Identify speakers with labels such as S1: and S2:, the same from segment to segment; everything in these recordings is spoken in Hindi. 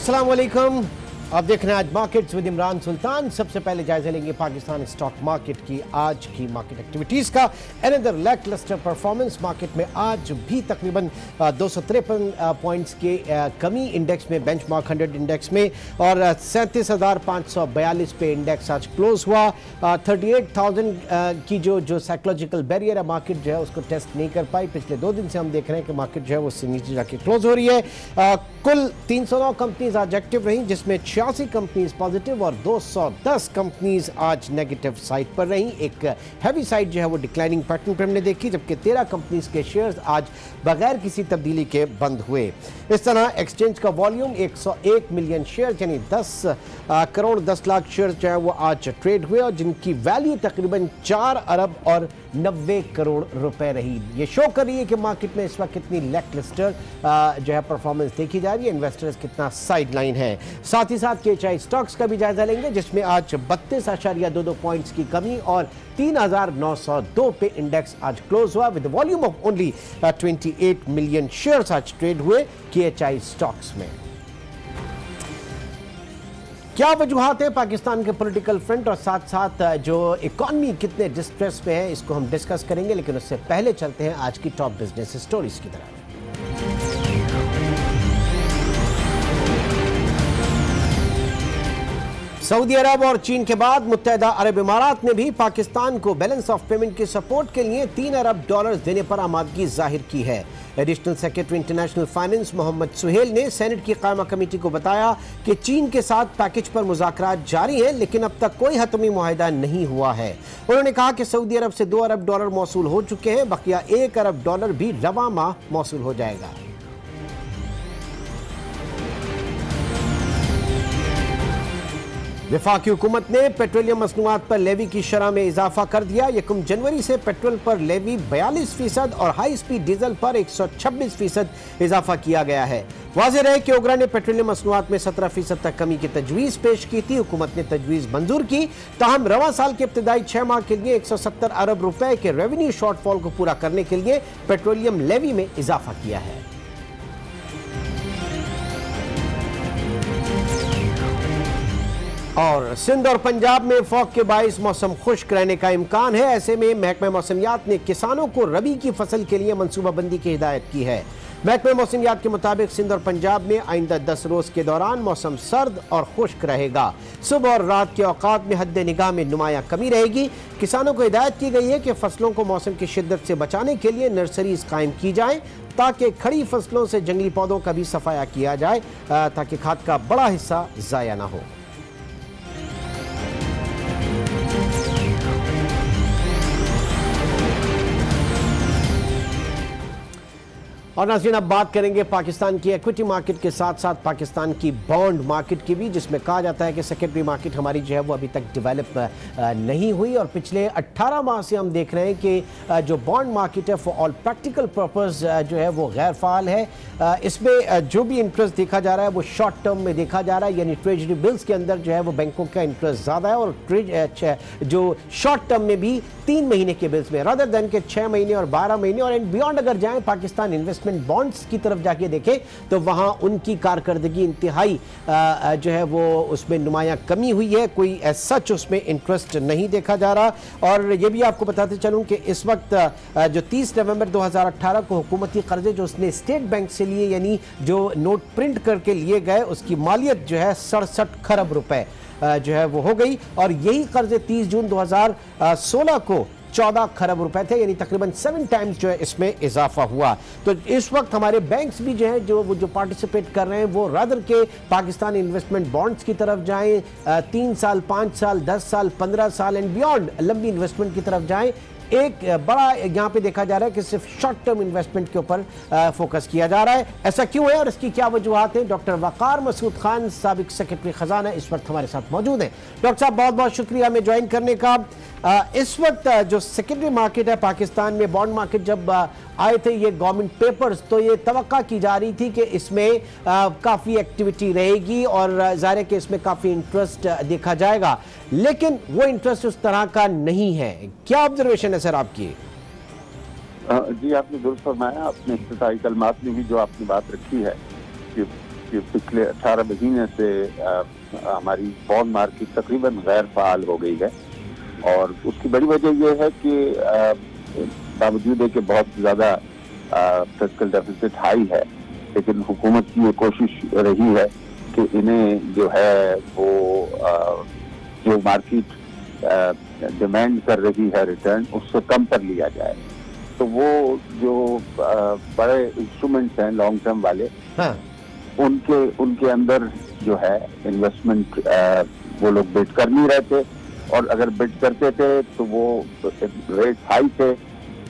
S1: अस्सलाम वालेकुम। आप देख रहे हैं आज मार्केट्स विद इमरान सुल्तान। सबसे पहले जायजा लेंगे पाकिस्तान स्टॉक मार्केट की आज की मार्केट एक्टिविटीज का। अनदर लैकलस्टर परफॉर्मेंस मार्केट में आज भी तकरीबन 253 पॉइंट्स के कमी इंडेक्स में, बेंचमार्क 100 इंडेक्स में, और 37,542 पे इंडेक्स आज क्लोज हुआ। 38,000 की जो साइकोलॉजिकल बैरियर है मार्केट जो है उसको टेस्ट नहीं कर पाई। पिछले 2 दिन से हम देख रहे हैं कि मार्केट जो है उससे नीचे जाके क्लोज हो रही है। कुल 309 कंपनीज आज एक्टिव रही, जिसमें 86 कंपनीज पॉजिटिव और 210 कंपनीज आज नेगेटिव साइड पर रही। एक हैवी साइड जो है वो डिक्लाइनिंग पैटर्न पर हमने देखी, जबकि 13 कंपनीज के शेयर्स आज बगैर किसी तब्दीली के बंद हुए। इस तरह एक्सचेंज का वॉल्यूम 101 मिलियन शेयर यानी 10 करोड़ 10 लाख शेयर जो है वो आज ट्रेड हुए, और जिनकी वैल्यू तकरीबन 4 अरब और 90 करोड़ रुपए रही। ये शो कर रही है कि मार्केट में इस वक्त कितनी लैकलस्टर जो है परफॉर्मेंस देखी जा रही है, इन्वेस्टर्स कितना साइडलाइन है। साथ ही साथ KHI स्टॉक्स का भी जायजा लेंगे, जिसमें आज 32.22 पॉइंट्स की कमी और 3,902 पे इंडेक्स आज क्लोज हुआ with volume of only 28 million shares आज ट्रेड हुए KHI स्टॉक्स में। क्या वजूहात है पाकिस्तान के पॉलिटिकल फ्रंट और साथ साथ जो इकॉनमी कितने डिस्ट्रेस पे है, इसको हम डिस्कस करेंगे, लेकिन उससे पहले चलते हैं आज की टॉप बिजनेस स्टोरीज की तरफ। सऊदी अरब और चीन के बाद मुत्तहिदा अरब इमारात ने भी पाकिस्तान को बैलेंस ऑफ पेमेंट की सपोर्ट के लिए $3 अरब देने पर आमादगी जाहिर की है। Additional secretary international finance Mohammad Suhail ने सेनेट की कायमा कमेटी को बताया कि चीन के साथ पैकेज पर मुज़ाकरात जारी हैं, लेकिन अब तक कोई हतमी मुआहिदा नहीं हुआ है। उन्होंने कहा कि सऊदी अरब से $2 अरब मौसूल हो चुके हैं, बकिया $1 अरब भी रवा माह मौसूल हो जाएगा। वफाकी हुकूमत ने पेट्रोलियम मसनूआत पर लेवी की शरह में इजाफा कर दिया। 1 जनवरी से पेट्रोल पर लेवी 42% और हाई स्पीड डीजल पर 126% इजाफा किया गया है। वाज़ेह रहे कि ओगरा ने पेट्रोलियम मसनूआत में 17% तक कमी की तजवीज़ पेश की थी। हुकूमत ने तजवीज़ मंजूर की, ताहम रवां साल के इब्तदाई 6 माह के लिए 170 अरब रुपए के रेवेन्यू शॉर्टफॉल को पूरा करने के लिए पेट्रोलियम लेवी में इजाफा किया है। और सिंध और पंजाब में फौग के बाइस मौसम खुश्क रहने का इम्कान है। ऐसे में महकमा मौसमियात ने किसानों को रबी की फसल के लिए मनसूबाबंदी की हिदायत की है। महकमा मौसमियात के मुताबिक सिंध और पंजाब में आइंदा 10 रोज के दौरान मौसम सर्द और खुश्क रहेगा। सुबह और रात के औकात में हद निगाह में नुमाया कमी रहेगी। किसानों को हिदायत की गई है कि फसलों को मौसम की शिद्दत से बचाने के लिए नर्सरीज कायम की जाए, ताकि खड़ी फसलों से जंगली पौधों का भी सफाया किया जाए, ताकि खाद का बड़ा हिस्सा ज़ाया ना हो। और नाज़रीन, अब बात करेंगे पाकिस्तान की इक्विटी मार्केट के साथ साथ पाकिस्तान की बॉन्ड मार्केट की भी, जिसमें कहा जाता है कि सेकेंडरी मार्केट हमारी जो है वो अभी तक डेवलप नहीं हुई, और पिछले 18 माह से हम देख रहे हैं कि जो बॉन्ड मार्केट है फॉर ऑल प्रैक्टिकल पर्पस जो है वो गैर फाल है। इसमें जो भी इंटरेस्ट देखा जा रहा है वो शॉर्ट टर्म में देखा जा रहा है, यानी ट्रेजरी बिल्स के अंदर जो है वो बैंकों का इंटरेस्ट ज़्यादा है, और जो शॉर्ट टर्म में भी 3 महीने के बिल्स में रादर देन के 6 महीने और 12 महीने और एंड बियॉन्ड अगर जाएं पाकिस्तान इन्वेस्टमेंट बॉन्ड्स की तरफ जाके देखें तो वहां उनकी कारकर्दगी इंतहाई जो है वो उसमें नुमाया कमी हुई है। कोई सच उसमें इंटरेस्ट नहीं देखा जा रहा। और ये भी आपको बताते चलूं कि इस वक्त जो 30 नवंबर 2018 को हुकूमती कर्जे जो उसने स्टेट बैंक से लिए, यानी जो नोट प्रिंट करके लिए गए, उसकी मालियत जो है 67 खरब रुपए जो है वो हो गई, और यही कर्जे 30 जून 2016 को 14 खरब रुपए थे, यानी तकरीबन 7 टाइम्स जो है इसमें इजाफा हुआ। तो इस वक्त हमारे बैंक्स भी जो है जो पार्टिसिपेट कर रहे हैं वो रादर के पाकिस्तान इन्वेस्टमेंट बॉन्ड्स की तरफ जाएं, 3 साल 5 साल 10 साल 15 साल एंड बियॉन्ड लंबी इन्वेस्टमेंट की तरफ जाएं। एक बड़ा यहाँ पे देखा जा रहा है कि सिर्फ शॉर्ट टर्म इन्वेस्टमेंट के ऊपर फोकस किया जा रहा है। ऐसा क्यों है और इसकी क्या वजूहात हैं? डॉक्टर वकार मसूद खान, साबिक सेक्रेटरी खजाना, इस वक्त हमारे साथ मौजूद हैं। डॉक्टर साहब, बहुत बहुत शुक्रिया हमें ज्वाइन करने का। इस वक्त जो सेकेंडरी मार्केट है पाकिस्तान में, बॉन्ड मार्केट जब आए थे ये गवर्नमेंट पेपर्स, तो ये तवक्का की जा रही थी कि इसमें काफ़ी एक्टिविटी रहेगी और ज़ाहिर है कि इसमें काफ़ी इंटरेस्ट देखा जाएगा, लेकिन वो इंटरेस्ट उस तरह का नहीं है। क्या ऑब्जर्वेशन है सर आपकी?
S2: जी, आपने दुरुस्त फरमाया। आपने इब्तिदाई कलमात में भी जो आपने बात रखी है कि कि पिछले 18 महीने से हमारी बॉन्ड मार्केट तकरीबन गैर फाल हो गई है। और उसकी बड़ी वजह यह है कि बावजूद है कि बहुत ज़्यादा फिस्कल डेफिसिट हाई है, लेकिन हुकूमत की ये कोशिश रही है कि इन्हें जो है वो जो मार्केट डिमांड कर रही है रिटर्न, उससे कम पर लिया जाए। तो वो जो बड़े इंस्ट्रूमेंट्स हैं लॉन्ग टर्म वाले,
S1: हाँ।
S2: उनके अंदर जो है इन्वेस्टमेंट वो लोग बिड कर नहीं रहे थे, और अगर बिड करते थे तो वो रेट हाई थे,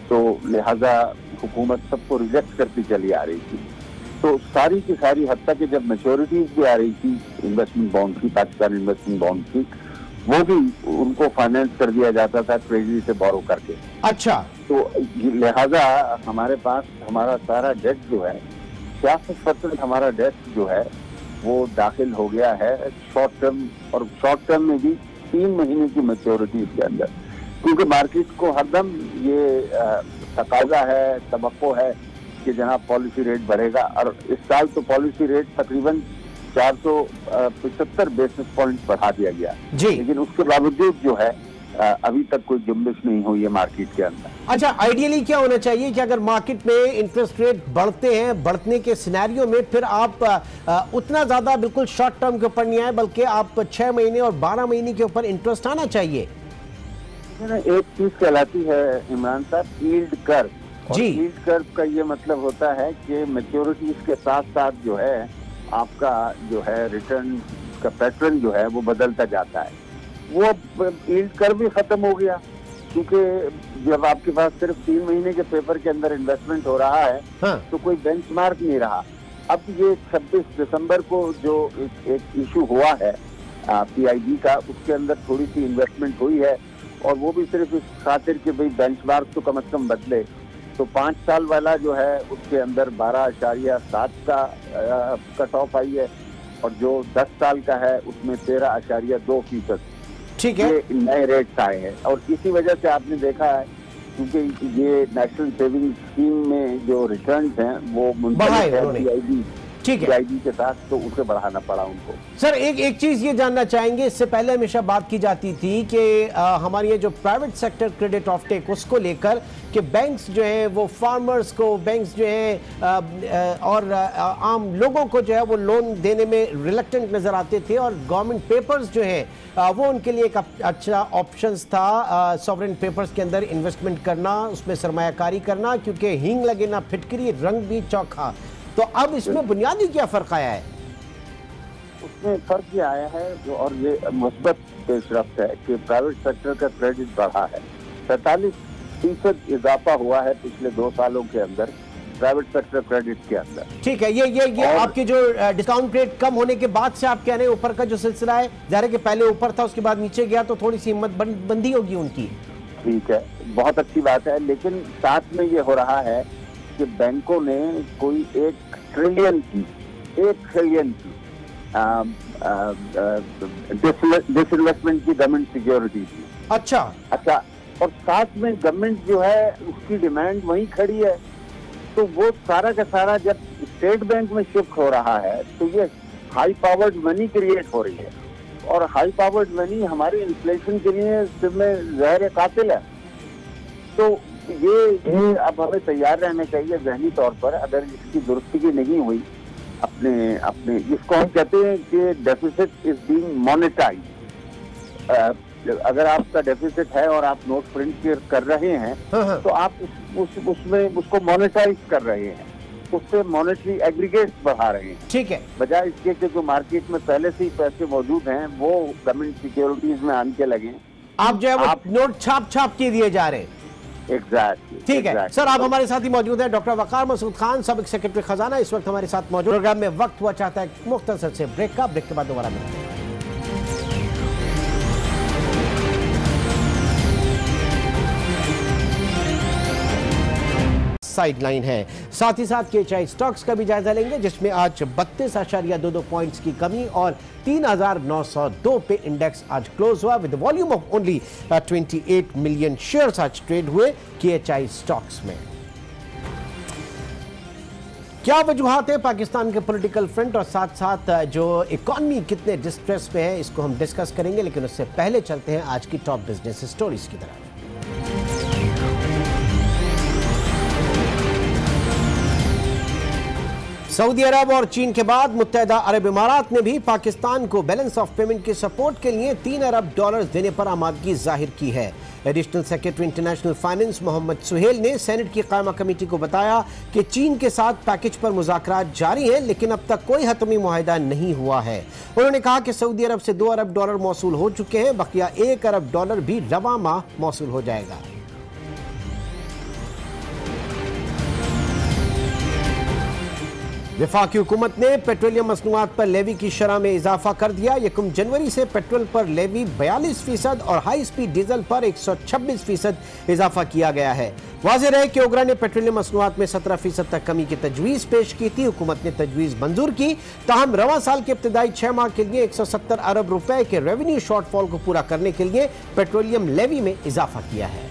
S2: तो लिहाजा हुकूमत सबको रिजेक्ट करती चली आ रही थी। तो सारी की सारी हद तक जब मैच्योरिटीज भी आ रही थी इन्वेस्टमेंट बॉन्ड की, पाकिस्तान इन्वेस्टमेंट बॉन्ड की, वो भी उनको फाइनेंस कर दिया जाता था ट्रेजरी से बोरो करके।
S1: अच्छा।
S2: तो लिहाजा हमारे पास हमारा सारा डेट जो है 66% हमारा डेट जो है वो दाखिल हो गया है शॉर्ट टर्म, और शॉर्ट टर्म में भी 3 महीने की मैच्योरिटीज के अंदर, क्योंकि मार्केट को हरदम ये तकाजा है, तवक्को है कि जनाब पॉलिसी रेट बढ़ेगा। और इस साल तो पॉलिसी रेट तकरीबन 475 बेसिस पॉइंट बढ़ा दिया गया, लेकिन उसके बावजूद जो है अभी तक कोई जुम्बिश नहीं हुई है मार्केट के अंदर।
S1: अच्छा, आइडियली क्या होना चाहिए कि अगर मार्केट में इंटरेस्ट रेट बढ़ते हैं, बढ़ने के सिनेरियो में फिर आप उतना ज्यादा बिल्कुल शॉर्ट टर्म के ऊपर नहीं आए, बल्कि आप 6 महीने और 12 महीने के ऊपर इंटरेस्ट आना चाहिए।
S2: एक चीज कहलाती है इमरान साहब, यील्ड कर्व। और यील्ड कर्व का ये मतलब होता है कि मैच्योरिटीज के साथ साथ जो है आपका जो है रिटर्न का पैटर्न जो है वो बदलता जाता है। वो यील्ड कर्व भी खत्म हो गया, क्योंकि जब आपके पास सिर्फ 3 महीने के पेपर के अंदर इन्वेस्टमेंट हो रहा है, हाँ। तो कोई बेंचमार्क नहीं रहा। अब ये 26 दिसंबर को जो एक इशू हुआ है PIB का, उसके अंदर थोड़ी सी इन्वेस्टमेंट हुई है, और वो भी सिर्फ इस खातिर कि भाई बेंचमार्क तो कम से कम बदले। तो 5 साल वाला जो है उसके अंदर 12.7 का कट ऑफ आई है, और जो 10 साल का है उसमें 13.2%।
S1: ठीक है,
S2: ये नए रेट्स आए हैं। और इसी वजह से आपने देखा है, क्योंकि ये नेशनल सेविंग स्कीम में जो रिटर्न्स हैं वो मुंतकिल है PIB के साथ, तो उसे बढ़ाना पड़ा उनको।
S1: सर, एक चीज ये जानना चाहेंगे, इससे पहले हमेशा बात की जाती थी कि हमारी ये जो private sector credit off take, उसको लेकर कि बैंक्स जो है वो फार्मर्स को, बैंक्स जो है और आम लोगों को जो है वो लोन देने में रिलक्टेंट नजर आते थे, और गवर्नमेंट पेपर्स जो है वो उनके लिए एक अच्छा ऑप्शंस था, सॉवरेन पेपर्स के अंदर इन्वेस्टमेंट करना, उसमें सरमायाकारी करना, क्योंकि हींग लगे ना फिटकरी, रंग भी चौखा। तो अब इसमें बुनियादी क्या फर्क आया है?
S2: उसमें फर्क ये आया है जो, और ये मुस्बत पेशरफ्त है कि प्राइवेट सेक्टर का क्रेडिट बढ़ा है। 47% इजाफा हुआ है पिछले 2 सालों के अंदर प्राइवेट सेक्टर क्रेडिट के अंदर।
S1: ठीक है, ये आपके जो डिस्काउंट रेट कम होने के बाद से आप कह रहे हैं ऊपर का जो सिलसिला है, ज़ाहिर है कि पहले ऊपर था, उसके बाद नीचे गया, तो थोड़ी सी हिम्मत बंदी होगी उनकी।
S2: ठीक है, बहुत अच्छी बात है, लेकिन साथ में ये हो रहा है कि बैंकों ने कोई 1 ट्रिलियन की डिसइन्वेस्टमेंट की गवर्नमेंट सिक्योरिटी थी। अच्छा, और साथ में गवर्नमेंट जो है उसकी डिमांड वहीं खड़ी है, तो वो सारा का सारा जब स्टेट बैंक में शिफ्ट हो रहा है, तो ये हाई पावर्ड मनी क्रिएट हो रही है, और हाई पावर्ड मनी हमारे इन्फ्लेशन के लिए जिसमें जहर कातिल है। तो ये अब हमें तैयार रहना चाहिए जहनी तौर पर, अगर इसकी दुरुस्ती नहीं हुई अपने जिसको हम कहते हैं कि डेफिसिट इज बीइंग मोनेटाइज्ड। अगर आपका डेफिसिट है और आप नोट प्रिंट कर रहे हैं, तो आप उसमें उसको मोनेटाइज कर रहे हैं, उससे मॉनेटरी एग्रीगेट्स बढ़ा रहे हैं। ठीक है, बजाय इसके कि जो मार्केट में पहले से ही पैसे मौजूद हैं वो गवर्नमेंट सिक्योरिटीज में आने के लगे,
S1: आप जो है वो नोट छाप के दिए जा रहे हैं।
S2: एग्जैक्टली,
S1: ठीक है सर, आप हमारे साथ ही मौजूद हैं डॉक्टर वकार मसूद खान, सबक सेक्रेटरी खजाना, इस वक्त हमारे साथ मौजूद। प्रोग्राम में वक्त हुआ चाहता है मुख्तसर से ब्रेक का, ब्रेक के बाद दोबारा मिलते हैं। साइडलाइन है, साथ ही साथ KHI स्टॉक्स का भी जायजा लेंगे, जिसमें आज 32.22 पॉइंट्स की कमी और 3,902 पे इंडेक्स आज क्लोज हुआ, with volume of only 28 million shares आज ट्रेड हुए KHI स्टॉक्स में। क्या वजूहात है पाकिस्तान के पॉलिटिकल फ्रंट और साथ साथ जो इकॉनमी कितने डिस्ट्रेस पे है, इसको हम डिस्कस करेंगे। लेकिन उससे पहले चलते हैं आज की टॉप बिजनेस स्टोरीज की तरफ। सऊदी अरब और चीन के बाद मुत्तहिदा अरब इमारात ने भी पाकिस्तान को बैलेंस ऑफ पेमेंट के सपोर्ट के लिए $3 अरब देने पर आमादगी जाहिर की है। Additional secretary international finance Mohammad Suhail ने सेनेट की कायमा कमेटी को बताया कि चीन के साथ पैकेज पर मुज़ाकरात जारी हैं, लेकिन अब तक कोई हतमी मुआहिदा नहीं हुआ है। उन्होंने कहा कि सऊदी अरब से $2 अरब मौसूल हो चुके हैं, बकिया $1 अरब भी रवा माह मौसूल हो जाएगा। वफाकी हुकूमत ने पेट्रोलियम मसनूआत पर लेवी की शरह में इजाफा कर दिया। 1 जनवरी से पेट्रोल पर लेवी 42% और हाई स्पीड डीजल पर 126% इजाफा किया गया है। वाज़ेह रहे कि ओगरा ने पेट्रोलियम मसनूआत में 17% तक कमी की तजवीज़ पेश की थी। हुकूमत ने तजवीज़ मंजूर की, ताहम रवा साल के इब्तदाई 6 माह के लिए 170 अरब रुपए के रेवेन्यू शॉर्टफॉल को पूरा करने के लिए पेट्रोलियम लेवी में इजाफा किया है।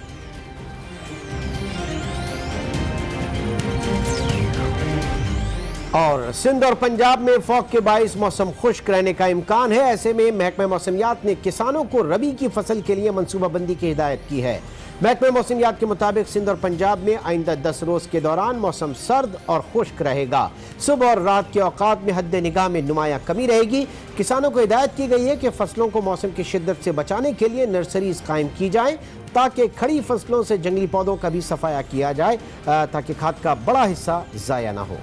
S1: और सिंध और पंजाब में फौग के बाइस मौसम खुश्क रहने का इम्कान है। ऐसे में महकमा मौसमियात ने किसानों को रबी की फसल के लिए मनसूबाबंदी की हिदायत की है। महकमा मौसमियात के मुताबिक सिंध और पंजाब में आइंदा 10 रोज के दौरान मौसम सर्द और खुश्क रहेगा। सुबह और रात के औकात में हद निगाह में नुमाया कमी रहेगी। किसानों को हिदायत की गई है कि फसलों को मौसम की शिद्दत से बचाने के लिए नर्सरीज कायम की जाए, ताकि खड़ी फसलों से जंगली पौधों का भी सफाया किया जाए, ताकि खाद का बड़ा हिस्सा ज़ाया ना हो।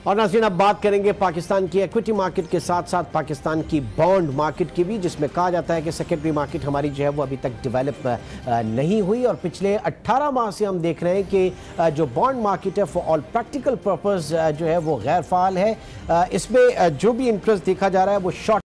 S1: और नाज़रीन, अब बात करेंगे पाकिस्तान की इक्विटी मार्केट के साथ साथ पाकिस्तान की बॉन्ड मार्केट की भी, जिसमें कहा जाता है कि सेकेंडरी मार्केट हमारी जो है वो अभी तक डेवलप नहीं हुई। और पिछले 18 माह से हम देख रहे हैं कि जो बॉन्ड मार्केट है फॉर ऑल प्रैक्टिकल पर्पस जो है वो गैर फाल है। इसमें जो भी इंटरेस्ट देखा जा रहा है वो शॉर्ट